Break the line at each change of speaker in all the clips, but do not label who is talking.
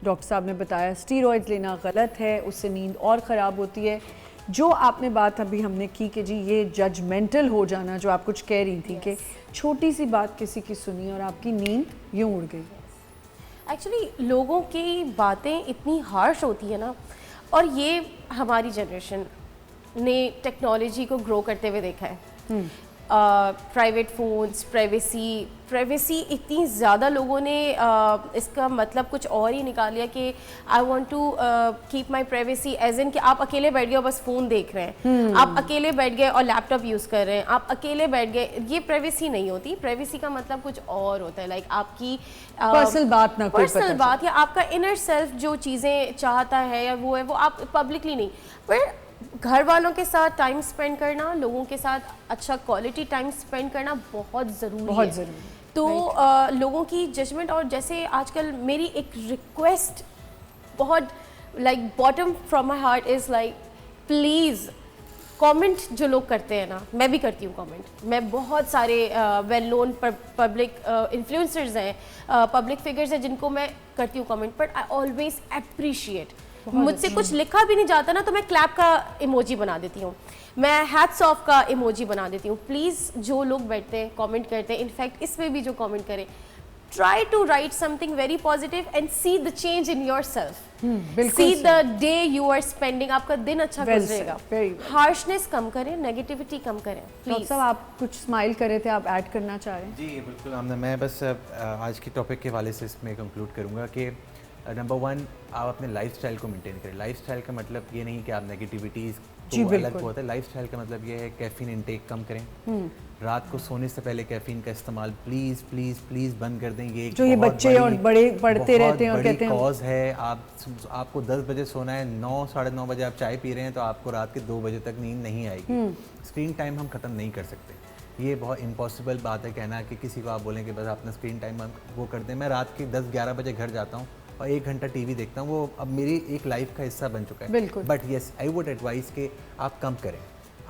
Doctor साहब ने बताया स्टीरॉइड्स लेना गलत है, उससे नींद और ख़राब होती है। जो आपने बात अभी हमने की कि जी ये जजमेंटल हो जाना, जो आप कुछ कह रही थी कि छोटी सी बात किसी की सुनी और आपकी नींद यूं उड़ गई।
एक्चुअली लोगों की बातें इतनी हार्श होती है ना, और ये हमारी जनरेशन ने टेक्नोलॉजी को ग्रो करते हुए देखा है। प्राइवेट फ़ोन्स, प्राइवेसी इतनी ज़्यादा लोगों ने इसका मतलब कुछ और ही निकाल लिया कि I want to keep my privacy as in कि आप अकेले बैठ गए और बस फ़ोन देख रहे हैं, आप अकेले बैठ गए और लैपटॉप यूज़ कर रहे हैं, आप अकेले बैठ गए। ये प्राइवेसी नहीं होती। प्राइवेसी का मतलब कुछ और होता है, लाइक आपकी
पर्सनल बात ना,
पर्सनल बात, या आपका इनर सेल्फ जो चीज़ें चाहता है या वो है, वो आप पब्लिकली नहीं, पर घर वालों के साथ टाइम स्पेंड करना, लोगों के साथ अच्छा क्वालिटी टाइम स्पेंड करना बहुत ज़रूरी है। तो लोगों की जजमेंट, और जैसे आजकल मेरी एक रिक्वेस्ट बहुत like bottom from my heart is like please comment जो लोग करते हैं ना, मैं भी करती हूँ कमेंट। मैं बहुत सारे वेल नोन पब्लिक इन्फ्लुएंसर्स हैं, पब्लिक फिगर्स हैं जिनको मैं करती हूँ comment, but I always appreciate. मुझसे कुछ लिखा भी नहीं जाता ना, तो मैं क्लैप का इमोजी बना देती हूँ, मैं हैट्स ऑफ का इमोजी बना देती हूँ। प्लीज़ जो लोग बैठते हैं कमेंट करते हैं, इनफैक्ट इसमें भी जो कमेंट करें, try to write something very positive and see the change in yourself, see the day you are spending. आपका दिन अच्छा गुजरेगा। हार्शनेस कम करें, नेगेटिविटी कम करें।
डॉक्टर साहब आप कुछ स्माइल कर रहे थे, आप ऐड करना चाह रहे हैं?
जी बिल्कुल आमना, मैं बस आज की टॉपिक के हवाले से इसमें कंक्लूड करूँगा कि नंबर 1 आप अपने लाइफस्टाइल को मेंटेन करें। लाइफस्टाइल का मतलब ये नहीं कि आप नेगेटिविटीज़ तो अलग होता है। लाइफस्टाइल का मतलब ये है कैफ़ीन इंटेक कम करें, रात को सोने से पहले कैफ़ीन का इस्तेमाल प्लीज़ प्लीज़ प्लीज़ बंद कर दें। ये
जो ये बच्चे और बड़े पढ़ते रहते हैं और कहते हैं
कॉज है। आपको 10 बजे सोना है, 9 साढ़े 9 बजे आप चाय पी रहे हैं तो आपको रात के 2 बजे तक नींद नहीं आएगी। स्क्रीन टाइम हम ख़त्म नहीं कर सकते, ये बहुत इम्पॉसिबल बात है कहना कि किसी को आप बोलें कि बस अपना स्क्रीन टाइम वो कर दें। मैं रात के 10-11 बजे घर जाता हूँ और 1 घंटा टीवी देखता हूँ, वो अब मेरी एक लाइफ का हिस्सा बन चुका है।
बिल्कुल।
But yes I would advise कि आप कम करें,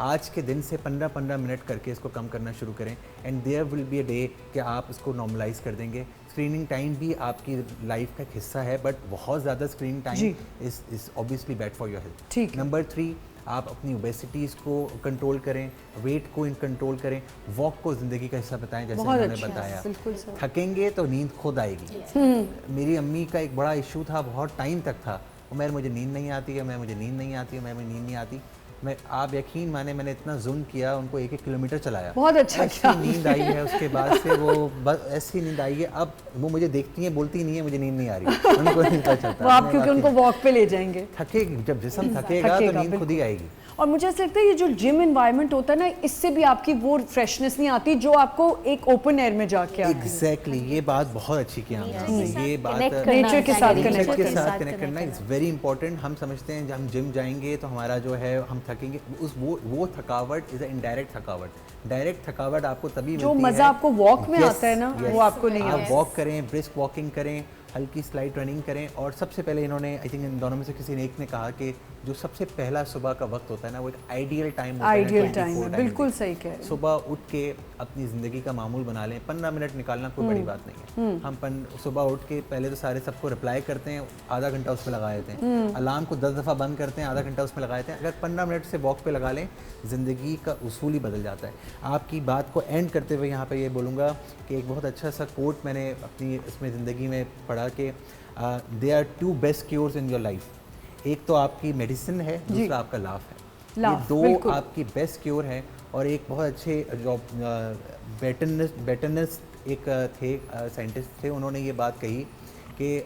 आज के दिन से 15-15 मिनट करके इसको कम करना शुरू करें, and there will be a day कि आप इसको नॉर्मलाइज कर देंगे। स्क्रीनिंग टाइम भी आपकी लाइफ का एक हिस्सा है, बट बहुत ज़्यादा screen time is obviously bad for your health.
ठीक।
नंबर 3 आप अपनी ओबेसिटीज़ को कंट्रोल करें, वेट को कंट्रोल करें, वॉक को ज़िंदगी का हिस्सा बताएं, जैसे मैंने बताया। थकेंगे तो नींद खुद आएगी। मेरी अम्मी का एक बड़ा इशू था, बहुत टाइम तक था, और मुझे नींद नहीं आती है, मुझे नींद नहीं आती है, मुझे नींद नहीं आती। आप यकीन माने मैंने इतना जुल्म किया, उनको 1-1 किलोमीटर चलाया।
बहुत अच्छा किया।
नींद आई है उसके बाद से, वो बस ऐसी नींद आई है। अब वो मुझे देखती हैं, बोलती नहीं है मुझे नींद नहीं आ रही, उनको नहीं पता चलता।
वो आप क्योंकि उनको वॉक पे ले जाएंगे।
थकेगी, जब जिस्म थकेगा तो नींद खुद ही आएगी।
और मुझे ऐसा लगता है ये जो जिम एनवायरनमेंट होता है ना, इससे भी आपकी वो फ्रेशनेस नहीं आती जो आपको एक ओपन एयर में जाके आती है।
एग्जैक्टली, ये बात बहुत अच्छी की हमने। ये बात
नेचर के साथ
कनेक्ट करना इज वेरी इंपॉर्टेंट। हम समझते हैं जब हम जिम जाएंगे तो हमारा जो है हम थकेंगे, वो थकावट इज इनडायरेक्ट थकावट। डायरेक्ट थकावट आपको तभी मिलती है,
जो मजा आपको वॉक में आता है ना, वो आपको नहीं आता।
आप वॉक करें, ब्रिस्क वॉकिंग करें, हल्की स्लाइड रनिंग करें। और सबसे पहले इन्होंने, आई थिंक इन दोनों में से किसी ने एक ने कहा कि जो सबसे पहला सुबह का वक्त होता है ना, वो एक आइडियल टाइम होता है।
आइडियल टाइम है, बिल्कुल सही कह रहे हैं।
सुबह उठ के अपनी ज़िंदगी का मामूल बना लें। 15 मिनट निकालना कोई बड़ी बात नहीं है। हम सुबह उठ के पहले तो सारे सबको रिप्लाई करते हैं, आधा घंटा उसमें लगा देते हैं। अलार्म को 10 दफ़ा बंद करते हैं, आधा घंटा उसमें लगा देते हैं। अगर 15 मिनट से वॉक पे लगा लें, ज़िंदगी का उसूल ही बदल जाता है। आपकी बात को एंड करते हुए यहाँ पर ये बोलूँगा कि एक बहुत अच्छा सा कोट मैंने अपनी इसमें ज़िंदगी में पढ़ा कि they are 2 best cures in your life. एक तो आपकी मेडिसिन है, दूसरा आपका लाफ है। ये 2 आपकी बेस्ट क्योर है। और एक बहुत अच्छे जो बेटनस एक थे साइंटिस्ट थे, उन्होंने ये बात कही कि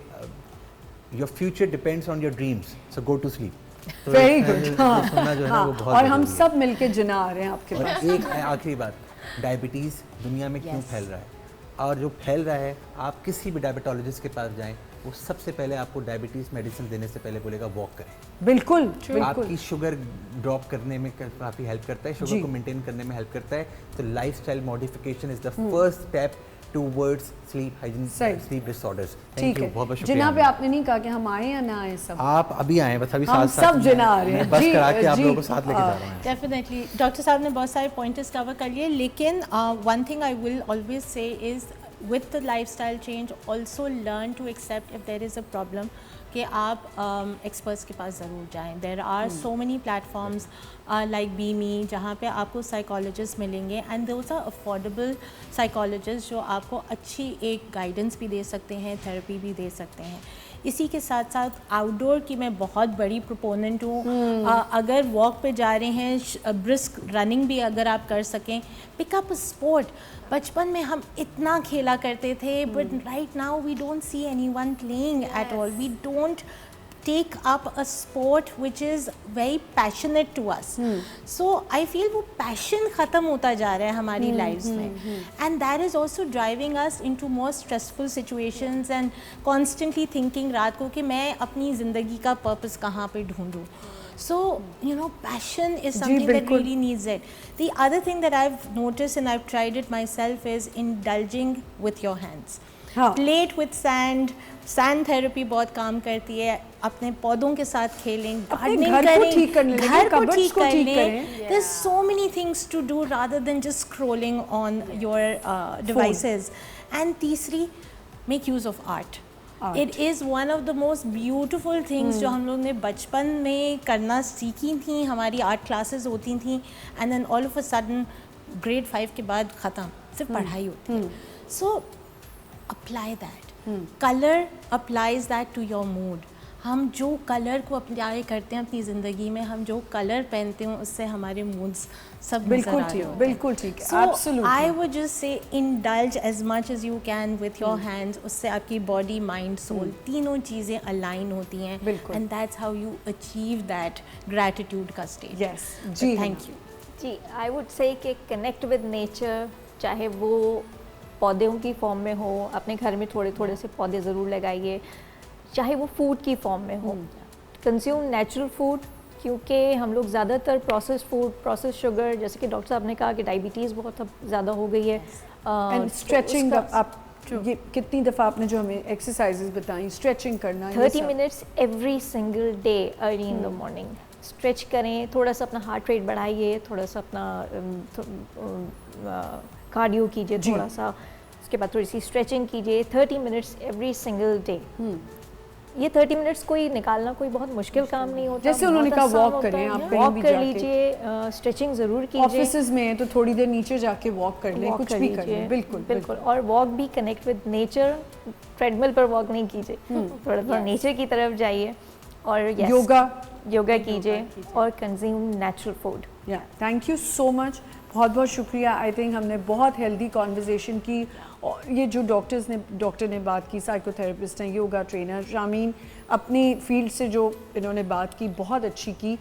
your future depends on your dreams, so go to sleep.
Very good.
सुनना जो है ना वो बहुत,
और हम सब मिलके जिना आ रहे हैं आपके पास।
एक आखिरी बात, डायबिटीज़ दुनिया में क्यों फैल रहा है? और जो फैल रहा है, आप किसी भी डायबिटोलॉजिस्ट के पास जाएं, वो सबसे पहले आपको डायबिटीज़ मेडिसिन देने से पहले बोलेगा वॉक करें।
बिल्कुल।
आपकी शुगर ड्रॉप करने में काफ़ी हेल्प करता है, शुगर को मेंटेन करने में हेल्प करता है। तो lifestyle modification is the first step towards sleep hygiene, sleep disorders.
Thank you, बहुत शुक्रिया। जिना पे आपने नहीं कहा कि हम आए या ना आए, सब
आप अभी आए, बस अभी
हम सब जिना आ रहे हैं,
बस करा के आप लोगों को साथ लेके जा रहे हैं।
डेफिनेटली डॉक्टर साहब ने बहुत सारे पॉइंटर्स कवर कर लिए, लेकिन one thing I will always say is with the lifestyle change also learn to accept if there is a problem कि आप एक्सपर्ट्स के पास ज़रूर जाएं. There are so many platforms like BeMe जहाँ पे आपको साइकोलॉजिस्ट मिलेंगे and those are affordable psychologist जो आपको अच्छी एक गाइडेंस भी दे सकते हैं, थेरेपी भी दे सकते हैं. इसी के साथ साथ आउटडोर की मैं बहुत बड़ी प्रोपोनेंट हूँ. अगर वॉक पे जा रहे हैं, ब्रिस्क रनिंग भी अगर आप कर सकें, पिकअप स्पोर्ट. बचपन में हम इतना खेला करते थे but right now we don't see anyone playing at all. We don't take up a sport which is very passionate to us. So I feel वो passion ख़त्म होता जा रहा है हमारी lives में, and that is also driving us into more stressful situations and constantly thinking रात को कि मैं अपनी ज़िंदगी का purpose कहाँ पे ढूंढूँ. So you know, passion is something that really needs it. The other thing that I've noticed and I've tried it myself is indulging with your hands. Plate with sand. Sand therapy बहुत काम करती है. अपने पौधों के साथ खेलें, gardening करें, घर को ठीक कर लें. There's so many things to do rather than just scrolling on your devices. And तीसरी, make use of art. It is one of the most beautiful things जो हम लोग ने बचपन में करना सीखी थी. हमारी आर्ट क्लासेस होती थी and then all of a sudden grade 5 के बाद ख़त्म, सिर्फ पढ़ाई होती है. So apply that. Colour applies that to your mood. हम जो कलर को अप्लाई करते हैं अपनी ज़िंदगी में, हम जो कलर पहनते हैं उससे हमारे मूड्स सब बिल्कुल ठीक,
बिल्कुल ठीक.
So I would just say indulge as much as you can with your hands. उससे आपकी बॉडी, माइंड, सोल तीनों चीज़ें अलाइन होती हैं. And that's how you achieve that gratitude का stage.
Yes. Ji,
thank you.
Ji, I would say कि connect with nature, चाहे वो पौधों की फॉर्म में हो, अपने घर में थोड़े थोड़े से पौधे ज़रूर लगाइए, चाहे वो फूड की फॉर्म में हो. कंज्यूम नेचुरल फूड, क्योंकि हम लोग ज़्यादातर प्रोसेस फूड, प्रोसेस शुगर, जैसे कि डॉक्टर साहब ने कहा कि डायबिटीज़ बहुत अब ज़्यादा हो गई है.
एंड स्ट्रेचिंग, आप ये कितनी दफ़ा आपने जो हमें एक्सरसाइजेज बताई, स्ट्रेचिंग करना
30 minutes every single day early in the morning. Stretch करें, थोड़ा सा अपना हार्ट रेट बढ़ाइए, थोड़ा सा अपना कार्डियो कीजिए थोड़ा सा, उसके बाद थोड़ी सी स्ट्रेचिंग कीजिए. 30 मिनट्स एवरी सिंगल डे. ये 30 मिनट्स कोई निकालना कोई बहुत मुश्किल काम नहीं होता.
जैसे उन्होंने कहा वॉक करें, आप कहीं भी
कर लीजिए, स्ट्रेचिंग ज़रूर कीजिए.
ऑफिसेज में तो थोड़ी देर नीचे जाके वॉक कर लें, कुछ भी कर लें. बिल्कुल
बिल्कुल. और वॉक भी कनेक्ट विद नेचर. ट्रेडमिल पर वॉक नहीं कीजिए, थोड़ा थोड़ा नेचर की तरफ जाइए. और योगा कीजिए और कंज्यूम नेचुरल फूड.
या थैंक यू सो मच, बहुत बहुत शुक्रिया. आई थिंक हमने बहुत हेल्दी कॉन्वर्जेसन की. और ये जो डॉक्टर ने बात की, साइकोथेरेपिस्ट हैं, योगा ट्रेनर, शामीन अपनी फील्ड से जो इन्होंने बात की बहुत अच्छी की.